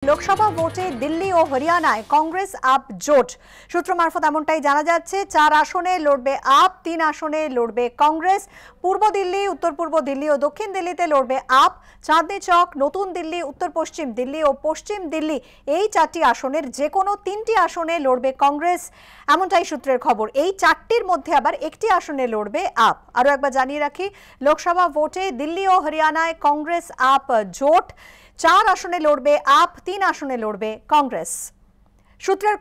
লোকসভা ভোটে দিল্লি ও হরিয়ানায় কংগ্রেস আপ জোট সূত্র মারফত এমনটাই জানা যাচ্ছে। 4 আসনে লড়বে আপ, 3 আসনে লড়বে কংগ্রেস। পূর্ব দিল্লি, উত্তর পূর্ব দিল্লি ও দক্ষিণ দিল্লিতে লড়বে আপ। চাঁদনি চক, নতুন দিল্লি, উত্তর পশ্চিম দিল্লি ও পশ্চিম দিল্লি এই 4টি আসনের যে কোনো 3টি আসনে লড়বে কংগ্রেস, এমনটাই সূত্রের খবর। এই 4টির মধ্যে আবার একটি আসনে লড়বে আপ। আরও একবার জানিয়ে রাখি, লোকসভা ভোটে দিল্লি ও হরিয়ানায় কংগ্রেস আপ জোট। 4 আসনে লড়বে আপ, 3 আসনে লড়বে কংগ্রেস। সূত্রের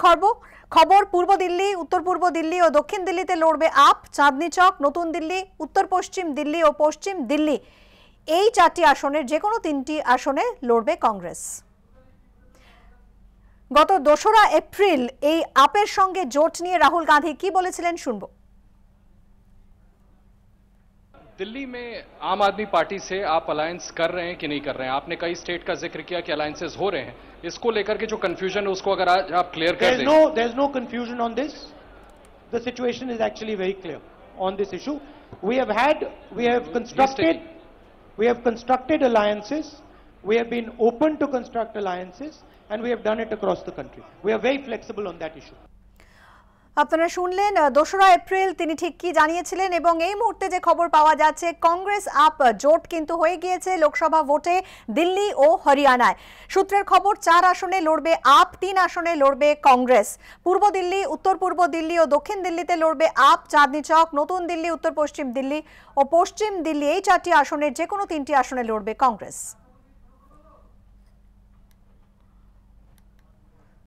খবর পূর্ব দিল্লি, উত্তর পূর্ব দিল্লি ও দক্ষিণ দিল্লিতে লড়বে আপ। চাঁদনি চক, নতুন দিল্লি, উত্তর পশ্চিম দিল্লি ও পশ্চিম দিল্লি এই 4টি আসনের যে কোনো 3টি আসনে লড়বে কংগ্রেস। গত 2রা এপ্রিল এই আপের সঙ্গে জোট নিয়ে রাহুল গান্ধী কি বলেছিলেন শুনবো। दिल्ली में आम आदमी पार्टी से आप अलायंस कर रहे हैं कि नहीं कर रहे हैं? आपने कई स्टेट का जिक्र किया कि अलायंसेस हो रहे हैं, इसको लेकर के जो कंफ्यूजन है उसको अगर आज आप क्लियर कर दें। There's no confusion on this. The situation is actually very clear on this issue. We have constructed alliances. We have been open to construct alliances, and we have done it across the country. We are very flexible on that issue. আপনারা শুনলেন 2রা April তিনি ঠিক কি জানিয়েছিলেন। এবং এই মুহূর্তে যে খবর পাওয়া যাচ্ছে, কংগ্রেস আপ জোট কিন্তু হয়ে গিয়েছে লোকসভা ভোটে দিল্লি ও হরিয়ানায়। সূত্রের খবর 4 আসনে লড়বে আপ, 3 আসনে লড়বে কংগ্রেস। পূর্ব দিল্লি, উত্তর পূর্ব দিল্লি ও দক্ষিণ দিল্লিতে লড়বে আপ। চাঁদনি চক, নতুন দিল্লি, উত্তর পশ্চিম দিল্লি ও পশ্চিম দিল্লি এই 4টি আসনের যে কোনো 3টি আসনে লড়বে কংগ্রেস।